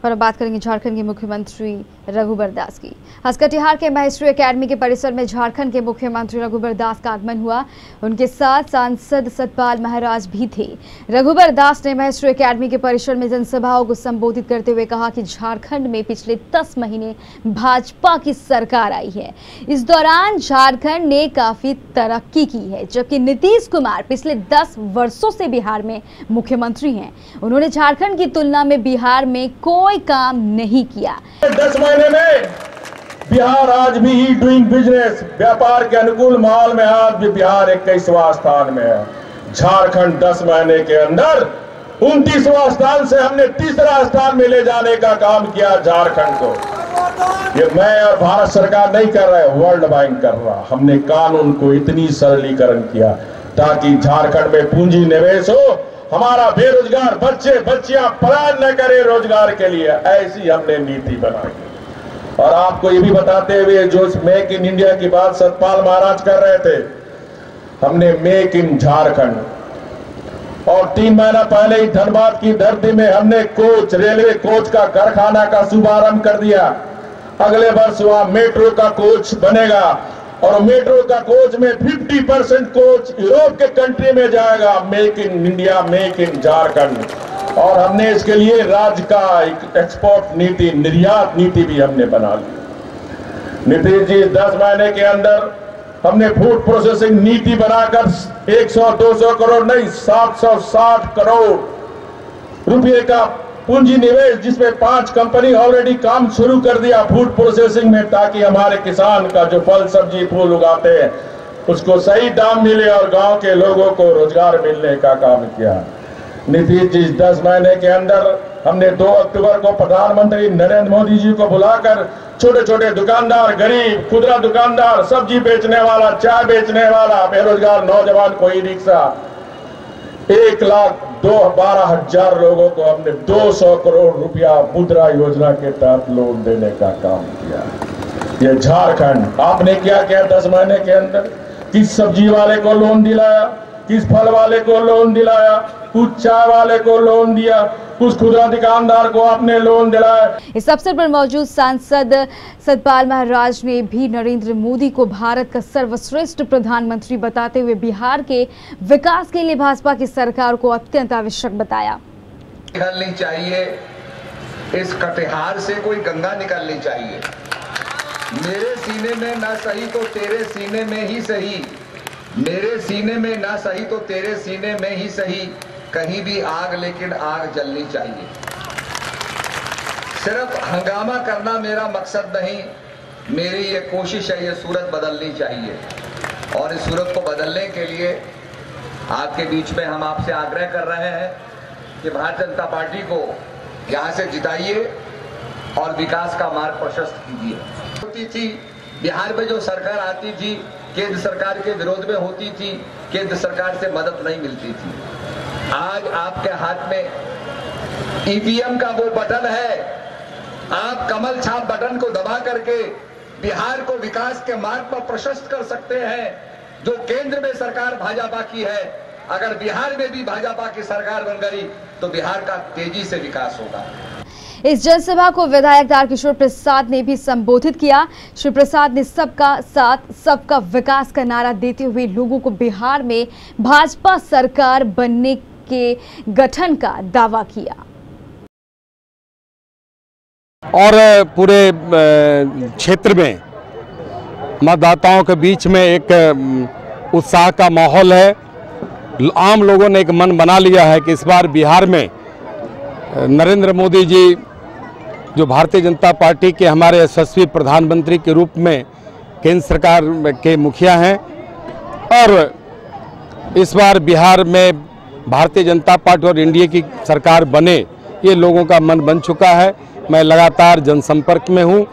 और अब बात करेंगे झारखंड के मुख्यमंत्री रघुबर दास की। आज कटिहार के महेश्वरी एकेडमी के परिसर में झारखंड के मुख्यमंत्री रघुबर दास का आगमन हुआ। उनके साथ सांसद सतपाल महाराज भी थे। रघुबर दास ने महेश्वरी एकेडमी के परिसर में जनसभाओं को संबोधित करते हुए कहा कि झारखंड में पिछले 10 महीने भाजपा की सरकार आई है। इस दौरान झारखंड ने काफी तरक्की की है, जबकि नीतीश कुमार पिछले 10 वर्षों से बिहार में मुख्यमंत्री हैं। उन्होंने झारखंड की तुलना में बिहार में कोई काम नहीं किया। 10 महीने में बिहार आज भी ही डूइंग बिजनेस, व्यापार के अनुकूल माहौल में आज भी बिहार 21वां स्थान में है। झारखंड 10 महीने के अंदर 29वां स्थान से हमने 3रा स्थान में ले जाने का काम किया झारखंड को। ये मैं और भारत सरकार नहीं कर रहे, वर्ल्ड बैंक कर रहा। हमने कानून को इतनी सरलीकरण किया ताकि झारखंड में पूंजी निवेश हो, हमारा बेरोजगार बच्चे बच्चियां पलायन न करे रोजगार के लिए, ऐसी हमने नीति बनाई। और आपको ये भी बताते हुए, जो मेक इन इंडिया की बात सतपाल महाराज कर रहे थे, हमने मेक इन झारखंड और 3 महीना पहले ही धनबाद की धरती में हमने कोच, रेलवे कोच का कारखाना का शुभारंभ कर दिया। अगले वर्ष वहां मेट्रो का कोच बनेगा और मेट्रो का कोच में 50% कोच यूरोप के कंट्री में जाएगा। Make in India, make in Jharkhand. और हमने इसके लिए राज्य का एक एक्सपोर्ट नीति, निर्यात नीति भी हमने बना ली। नीतीश जी 10 महीने के अंदर हमने फूड प्रोसेसिंग नीति बनाकर 100-200 करोड़ नहीं, 760 करोड़ रुपए का पूंजी निवेश, जिसमें 5 कंपनी ऑलरेडी काम शुरू कर दिया फूड प्रोसेसिंग में, ताकि हमारे किसान का जो फल सब्जी फूल उगाते हैं उसको सही दाम मिले और गांव के लोगों को रोजगार मिलने का काम किया। नीतीश जी 10 महीने के अंदर हमने 2 अक्टूबर को प्रधानमंत्री नरेंद्र मोदी जी को बुलाकर छोटे छोटे दुकानदार, गरीब खुदरा दुकानदार, सब्जी बेचने वाला, चाय बेचने वाला, बेरोजगार नौजवान, कोई रिक्शा, 1,12,000 लोगों को हमने 200 करोड़ रुपया मुद्रा योजना के तहत लोन देने का काम किया। ये झारखंड आपने क्या किया 10 महीने के अंदर? किस सब्जी वाले को लोन दिलाया, किस फल वाले को लोन दिलाया, कुछ चाय वाले को लोन दिया, कुछ खुदरा दुकानदार को आपने लोन दिलाया। इस अवसर पर मौजूद सांसद सतपाल महाराज ने भी नरेंद्र मोदी को भारत का सर्वश्रेष्ठ प्रधानमंत्री बताते हुए बिहार के विकास के लिए भाजपा की सरकार को अत्यंत आवश्यक बताया। निकलनी चाहिए, इस कटिहार से कोई गंगा निकलनी चाहिए। मेरे सीने में ना सही तो तेरे सीने में ही सही, मेरे सीने में ना सही तो तेरे सीने में ही सही, कहीं भी आग लेकिन आग जलनी चाहिए। सिर्फ हंगामा करना मेरा मकसद नहीं, मेरी ये कोशिश है, ये सूरत बदलनी चाहिए। और इस सूरत को बदलने के लिए आपके बीच में हम आपसे आग्रह कर रहे हैं कि भारतीय जनता पार्टी को यहां से जिताइए और विकास का मार्ग प्रशस्त कीजिए। होती थी बिहार में जो सरकार आती थी, केंद्र सरकार के विरोध में होती थी, केंद्र सरकार से मदद नहीं मिलती थी। आज आपके हाथ में ईवीएम का वो बटन है, आप कमल छाप बटन को दबा करके बिहार को विकास के मार्ग पर प्रशस्त कर सकते हैं। जो केंद्र में सरकार भाजपा की है, अगर बिहार में भी भाजपा की सरकार बन गई तो बिहार का तेजी से विकास होगा। इस जनसभा को विधायक तारकिशोर प्रसाद ने भी संबोधित किया। श्री प्रसाद ने सबका साथ सबका विकास का नारा देते हुए लोगों को बिहार में भाजपा सरकार बनने के गठन का दावा किया और पूरे क्षेत्र में मतदाताओं के बीच में एक उत्साह का माहौल है। आम लोगों ने एक मन बना लिया है कि इस बार बिहार में नरेंद्र मोदी जी जो भारतीय जनता पार्टी के हमारे यशस्वी प्रधानमंत्री के रूप में केंद्र सरकार के मुखिया हैं और इस बार बिहार में भारतीय जनता पार्टी और एनडीए की सरकार बने, ये लोगों का मन बन चुका है। मैं लगातार जनसंपर्क में हूं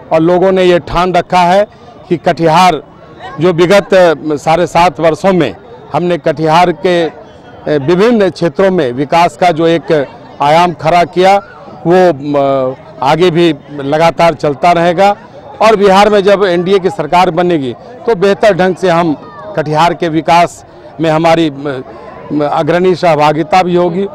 और लोगों ने ये ठान रखा है कि कटिहार जो विगत 7.5 वर्षों में हमने कटिहार के विभिन्न क्षेत्रों में विकास का जो एक आयाम खड़ा किया, वो आगे भी लगातार चलता रहेगा। और बिहार में जब एनडीए की सरकार बनेगी तो बेहतर ढंग से हम कटिहार के विकास में हमारी अग्रणी सहभागिता भी होगी।